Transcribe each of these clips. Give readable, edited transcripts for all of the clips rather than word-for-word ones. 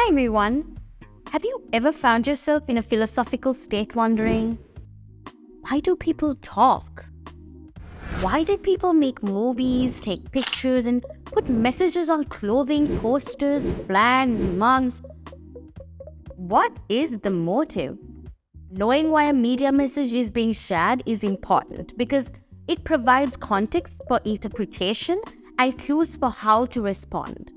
Hi everyone! Have you ever found yourself in a philosophical state wondering, why do people talk? Why do people make movies, take pictures, and put messages on clothing, posters, flags, mugs? What is the motive? Knowing why a media message is being shared is important because it provides context for interpretation and clues for how to respond.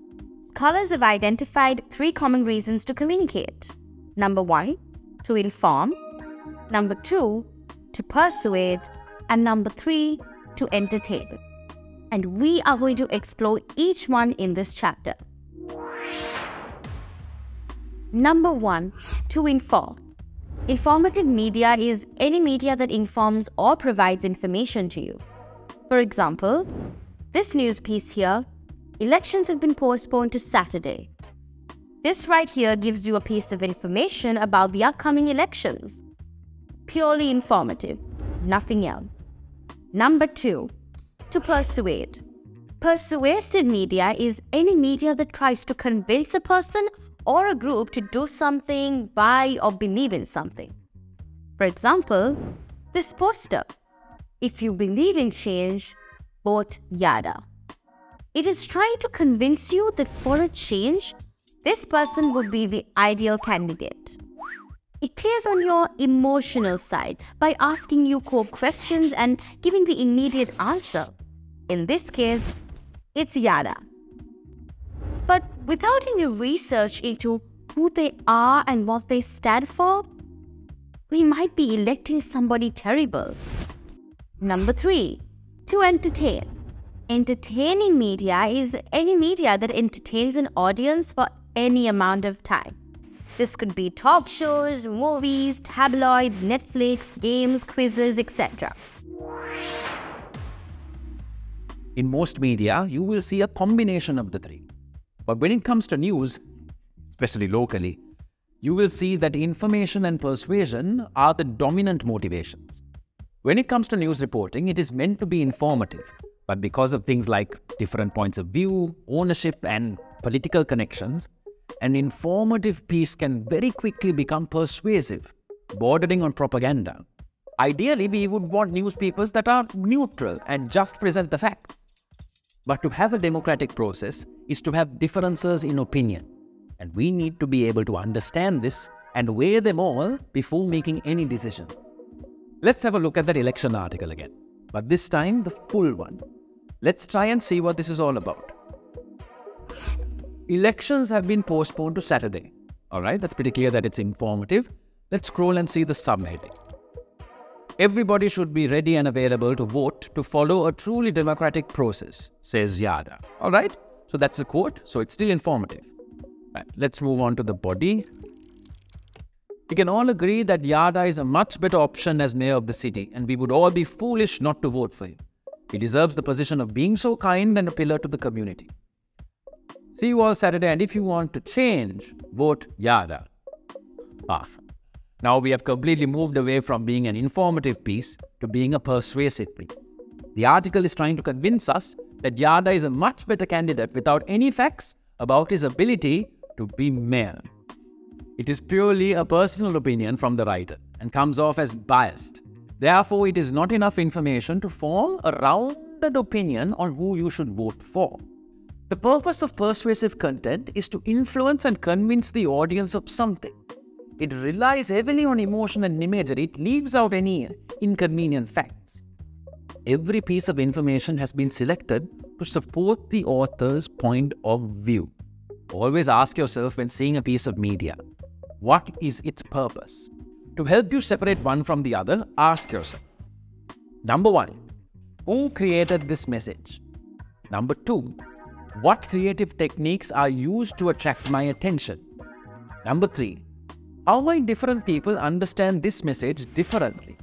Scholars have identified 3 common reasons to communicate. Number 1, to inform. Number 2, to persuade. And number 3, to entertain. And we are going to explore each one in this chapter. Number 1, to inform. Informative media is any media that informs or provides information to you. For example, this news piece here, elections have been postponed to Saturday. This right here gives you a piece of information about the upcoming elections. Purely informative, nothing else. Number 2, to persuade. Persuasive media is any media that tries to convince a person or a group to do something, buy, or believe in something. For example, this poster, if you believe in change, vote yada. It is trying to convince you that for a change, this person would be the ideal candidate. It plays on your emotional side by asking you core questions and giving the immediate answer. In this case, it's yada. But without any research into who they are and what they stand for, we might be electing somebody terrible. Number 3, to entertain. Entertaining media is any media that entertains an audience for any amount of time. This could be talk shows, movies, tabloids, Netflix, games, quizzes, etc. In most media, you will see a combination of the 3. But when it comes to news, especially locally, you will see that information and persuasion are the dominant motivations. When it comes to news reporting, it is meant to be informative. But because of things like different points of view, ownership, and political connections, an informative piece can very quickly become persuasive, bordering on propaganda. Ideally, we would want newspapers that are neutral and just present the facts. But to have a democratic process is to have differences in opinion. And we need to be able to understand this and weigh them all before making any decisions. Let's have a look at that election article again. But this time, the full one. Let's try and see what this is all about. Elections have been postponed to Saturday. Alright, that's pretty clear that it's informative. Let's scroll and see the subheading. Everybody should be ready and available to vote to follow a truly democratic process, says Yada. Alright, so that's a quote, so it's still informative. Right, let's move on to the body. We can all agree that Yada is a much better option as mayor of the city, and we would all be foolish not to vote for him. He deserves the position of being so kind and a pillar to the community. See you all Saturday, and if you want to change, vote Yada. Now we have completely moved away from being an informative piece to being a persuasive piece. The article is trying to convince us that Yada is a much better candidate without any facts about his ability to be mayor. It is purely a personal opinion from the writer and comes off as biased. Therefore, it is not enough information to form a rounded opinion on who you should vote for. The purpose of persuasive content is to influence and convince the audience of something. It relies heavily on emotion and imagery. It leaves out any inconvenient facts. Every piece of information has been selected to support the author's point of view. Always ask yourself when seeing a piece of media, what is its purpose? To help you separate one from the other, ask yourself. Number 1, who created this message? Number 2, what creative techniques are used to attract my attention? Number 3, how might different people understand this message differently?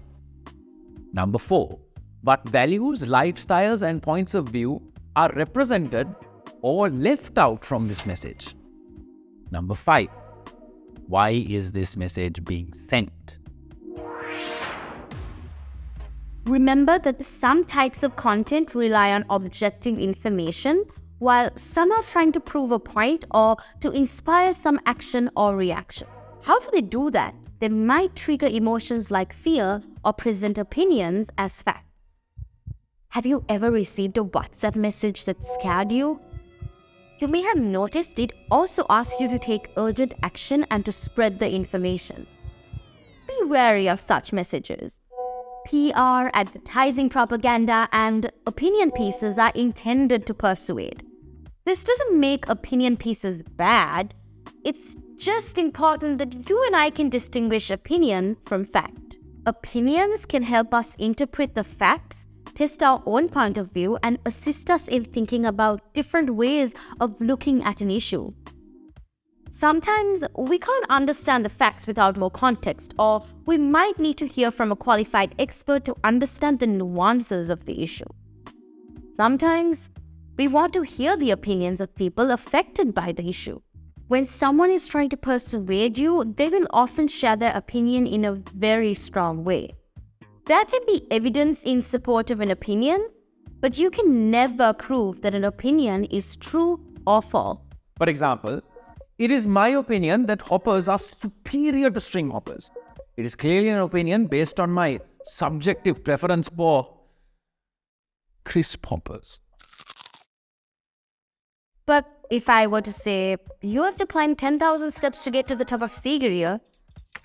Number 4, what values, lifestyles, and points of view are represented or left out from this message? Number 5, why is this message being sent? Remember that some types of content rely on objective information, while some are trying to prove a point or to inspire some action or reaction. How do they do that? They might trigger emotions like fear or present opinions as facts. Have you ever received a wSub message that scared you? You may have noticed it also asks you to take urgent action and to spread the information. Be wary of such messages. PR, advertising propaganda, and opinion pieces are intended to persuade. This doesn't make opinion pieces bad. It's just important that you and I can distinguish opinion from fact. Opinions can help us interpret the facts, test our own point of view, and assist us in thinking about different ways of looking at an issue. Sometimes we can't understand the facts without more context, or we might need to hear from a qualified expert to understand the nuances of the issue. Sometimes we want to hear the opinions of people affected by the issue. When someone is trying to persuade you, they will often share their opinion in a very strong way. There can be evidence in support of an opinion, but you can never prove that an opinion is true or false. For example, it is my opinion that hoppers are superior to string hoppers. It is clearly an opinion based on my subjective preference for crisp hoppers. But if I were to say, you have to climb 10,000 steps to get to the top of Sigiriya,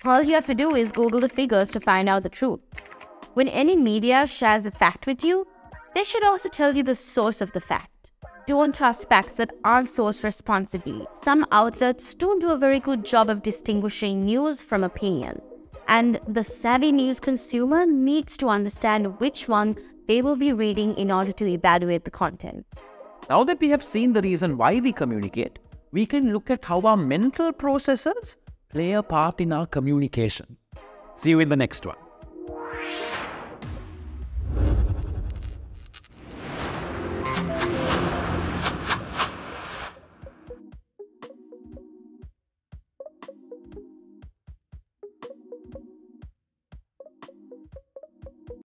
all you have to do is Google the figures to find out the truth. When any media shares a fact with you, they should also tell you the source of the fact. Don't trust facts that aren't sourced responsibly. Some outlets don't do a very good job of distinguishing news from opinion, and the savvy news consumer needs to understand which one they will be reading in order to evaluate the content. Now that we have seen the reason why we communicate, we can look at how our mental processes play a part in our communication. See you in the next one.